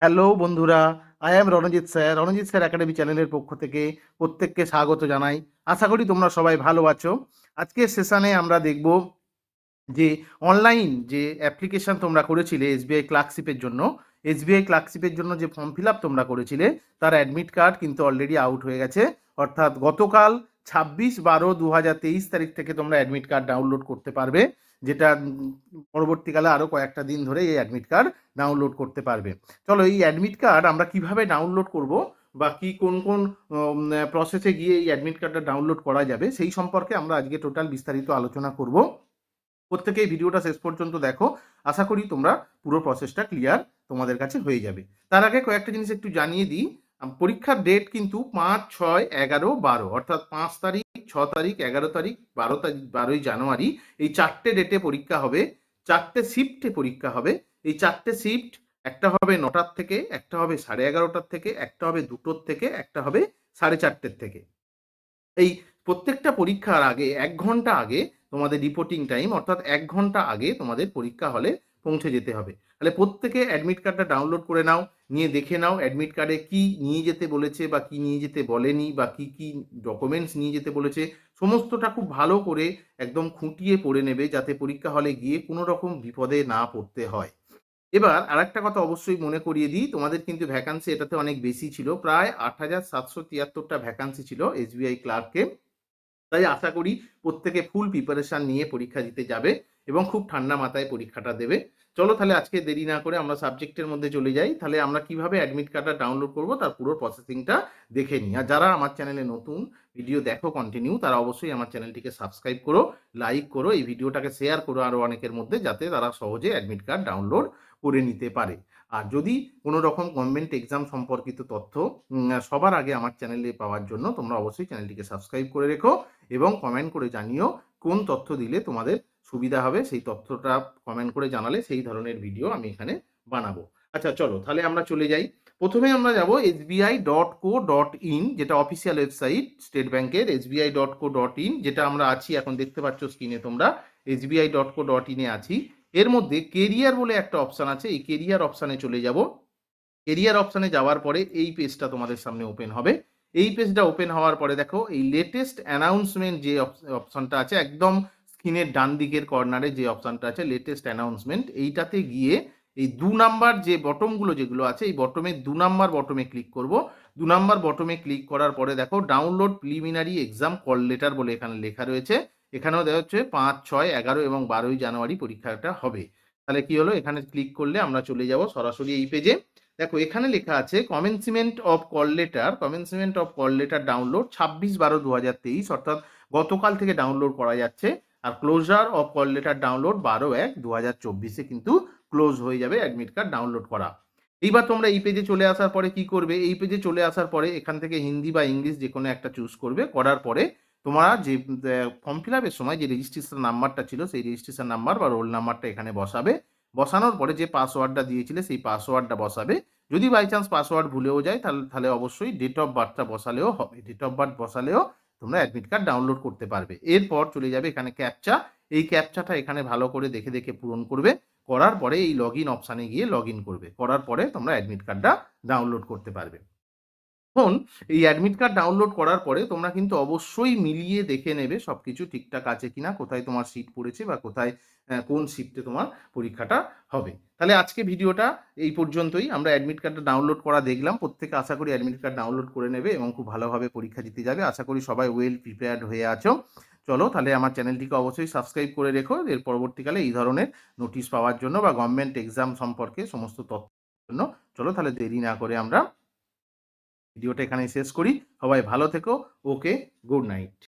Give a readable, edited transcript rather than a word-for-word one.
Hello বন্ধুরা, I am Ranjit sir. Ranjit sir academy চ্যানেলের পক্ষ থেকে প্রত্যেককে স্বাগত জানাই। আশা করি তোমরা সবাই ভালো আছো। আজকের সেশনে আমরা দেখব যে অনলাইন যে অ্যাপ্লিকেশন তোমরা করেছিলে এসবিআই ক্লার্কশিপের জন্য, এসবিআই ক্লার্কশিপের জন্য যে ফর্ম ফিল আপ তোমরা করেছিলে তার অ্যাডমিট কার্ড কিন্তু অলরেডি আউট হয়ে গেছে। অর্থাৎ গতকাল 26/12/2023 তারিখ থেকে তোমরা অ্যাডমিট কার্ড ডাউনলোড করতে পারবে, যেটা পরবর্তীকালে আরও কয়েকটা দিন ধরে এই অ্যাডমিট কার্ড ডাউনলোড করতে পারবে। চলো এই অ্যাডমিট কার্ড আমরা কিভাবে ডাউনলোড করব বা কি কোন কোন প্রসেসে গিয়ে এই অ্যাডমিট কার্ডটা ডাউনলোড করা যাবে সেই সম্পর্কে আমরা আজকে টোটাল বিস্তারিত আলোচনা করব। প্রত্যেকে এই ভিডিওটা শেষ পর্যন্ত দেখো, আশা করি তোমরা পুরো প্রসেসটা ক্লিয়ার তোমাদের কাছে হয়ে যাবে। তার আগে কয়েকটা জিনিস একটু জানিয়ে দিই। পরীক্ষার ডেট কিন্তু 5, 6, 11, 12, অর্থাৎ 5 তারিখ, 6 তারিখ, 11 তারিখ, 12 তারিখ, 12ই জানুয়ারি এই 4টে ডেটে পরীক্ষা হবে। 4টে শিফটে পরীক্ষা হবে। এই 4টে শিফট, একটা হবে 9টার থেকে, একটা হবে 11:30টার থেকে, একটা হবে 2টোর থেকে, একটা হবে 4:30টের থেকে। এই প্রত্যেকটা পরীক্ষার আগে 1 ঘন্টা আগে তোমাদের রিপোর্টিং টাইম, অর্থাৎ 1 ঘন্টা আগে তোমাদের পরীক্ষা হলে পৌঁছে যেতে হবে। তাহলে প্রত্যেকে অ্যাডমিট কার্ডটা ডাউনলোড করে নাও, নিয়ে দেখে নাও অ্যাডমিট কার্ডে কি নিয়ে যেতে বলেছে বা কি নিয়ে যেতে বলেনি বা কি কি ডকুমেন্টস নিয়ে যেতে বলেছে, সমস্তটা খুব ভালো করে একদম খুঁটিয়ে পড়ে নেবে, যাতে পরীক্ষা হলে গিয়ে কোনো রকম বিপদে না পড়তে হয়। এবার আরেকটা কথা অবশ্যই মনে করিয়ে দিই, তোমাদের কিন্তু ভ্যাকান্সি এটাতে অনেক বেশি ছিল, প্রায় 8,773টা ভ্যাকান্সি ছিল এসবিআই ক্লার্কে। তাই আশা করি প্রত্যেকে ফুল প্রিপারেশন নিয়ে পরীক্ষা দিতে যাবে এবং খুব ঠান্ডা মাথায় পরীক্ষাটা দেবে। চলো তাহলে আজকে দেরি না করে আমরা সাবজেক্টের মধ্যে চলে যাই। তাহলে আমরা কিভাবে অ্যাডমিট কার্ডটা ডাউনলোড করব তার পুরো প্রসেসিংটা দেখে নিই। আর যারা আমার চ্যানেলে নতুন, ভিডিও দেখো কন্টিনিউ, তারা অবশ্যই আমার চ্যানেলটিকে সাবস্ক্রাইব করো, লাইক করো, এই ভিডিওটাকে শেয়ার করো আরও অনেকের মধ্যে, যাতে তারা সহজে অ্যাডমিট কার্ড ডাউনলোড করে নিতে পারে। আর যদি কোনো রকম গভর্নমেন্ট এক্সাম সম্পর্কিত তথ্য সবার আগে আমার চ্যানেলে পাওয়ার জন্য তোমরা অবশ্যই চ্যানেলটিকে সাবস্ক্রাইব করে রেখো এবং কমেন্ট করে জানিও কোন তথ্য দিলে তোমাদের সুবিধা হবে। সেই তথ্যটা কমেন্ট করে জানালে সেই ধরনের ভিডিও আমি এখানে বানাবো। আচ্ছা চলো তাহলে আমরা চলে যাই। প্রথমে আমরা যাব sbi.co.in, যেটা অফিসিয়াল ওয়েবসাইট স্টেট ব্যাংকের। sbi.co.in যেটা আমরা আছি, এখন দেখতে পাচ্ছ স্ক্রিনে তোমরা, sbi.co.in এ আছি। এর মধ্যে কেরিয়ার বলে একটা অপশান আছে, এই কেরিয়ার অপশানে চলে যাব। কেরিয়ার অপশানে যাওয়ার পরে এই পেজটা তোমাদের সামনে ওপেন হবে। এই পেজটা ওপেন হওয়ার পরে দেখো এই লেটেস্ট অ্যানাউন্সমেন্ট যে অপশানটা আছে, একদম স্ক্রিনের ডান দিকের কর্নারে যে অপশানটা আছে লেটেস্ট অ্যানাউন্সমেন্ট, এইটাতে গিয়ে এই 2 নাম্বার যে বটমগুলো যেগুলো আছে, এই বটমে 2 নাম্বার বটমে ক্লিক করব। 2 নাম্বার বটমে ক্লিক করার পরে দেখো download preliminary exam call letter বলে এখানে লেখা রয়েছে। এখানেও দেখা হচ্ছে 5, 6, 11 এবং 12ই জানুয়ারি পরীক্ষাটা হবে। তাহলে কি হলো, এখানে ক্লিক করলে আমরা চলে যাব সরাসরি এই পেজে। দেখো এখানে লেখা আছে commencement of call letter, commencement of call letter download 26/12/2023, অর্থাৎ গতকাল থেকে ডাউনলোড করা যাচ্ছে। আর closure of call letter download 12/1/2024 কিন্তু ক্লোজ হয়ে যাবে অ্যাডমিট কার্ড ডাউনলোড করা। এইবার তোমরা এই পেজে চলে আসার পরে কি করবে, এই পেজে চলে আসার পরে এখান থেকে হিন্দি বা ইংলিশ যে কোনো একটা চুজ করবে। করার পরে তোমরা যে ফর্ম ফিল আপের সময় যে রেজিস্ট্রেশন নাম্বারটা ছিল সেই রেজিস্ট্রেশন নাম্বার বা রোল নাম্বারটা এখানে বসাবে। বসানোর পরে যে পাসওয়ার্ডটা দিয়েছিলে সেই পাসওয়ার্ডটা বসাবে। যদি বাই চান্স পাসওয়ার্ড ভুলেও যায় তাহলে অবশ্যই ডেট অফ বার্থটা বসালেও হবে। ডেট অফ বার্থ বসালেও তোমরা অ্যাডমিট কার্ড ডাউনলোড করতে পারবে। এরপর চলে যাবে এখানে ক্যাপচা, এই ক্যাপচাটা এখানে ভালো করে দেখে দেখে পূরণ করবে। করার পরে এই লগ ইন অপশানে গিয়ে লগ ইন করবে। করার পরে তোমরা অ্যাডমিট কার্ডটা ডাউনলোড করতে পারবে। এখন এই অ্যাডমিট কার্ড ডাউনলোড করার পরে তোমরা কিন্তু অবশ্যই মিলিয়ে দেখে নেবে সবকিছু ঠিকঠাক আছে কিনা, কোথায় তোমার সিট পড়েছে বা কোথায় কোন শিফটে তোমার পরীক্ষাটা হবে। তাহলে আজকে ভিডিওটা এই পর্যন্তই। আমরা অ্যাডমিট কার্ডটা ডাউনলোড করা দেখলাম, প্রত্যেকে আশা করি অ্যাডমিট কার্ড ডাউনলোড করে নেবে এবং খুব ভালোভাবে পরীক্ষা দিতে যাবে। আশা করি সবাই ওয়েল প্রিপেয়ার্ড হয়ে আছো। চলো তাহলে আমার চ্যানেলটিকে অবশ্যই সাবস্ক্রাইব করে রেখো, এর পরবর্তীকালে এই ধরনের নোটিশ পাওয়ার জন্য বা গভর্নমেন্ট এক্সাম সম্পর্কে সমস্ত তথ্যের জন্য। চলো তাহলে দেরি না করে আমরা ভিডিওটা এখানে শেষ করি। সবাই ভালো থেকো। ওকে, গুড নাইট।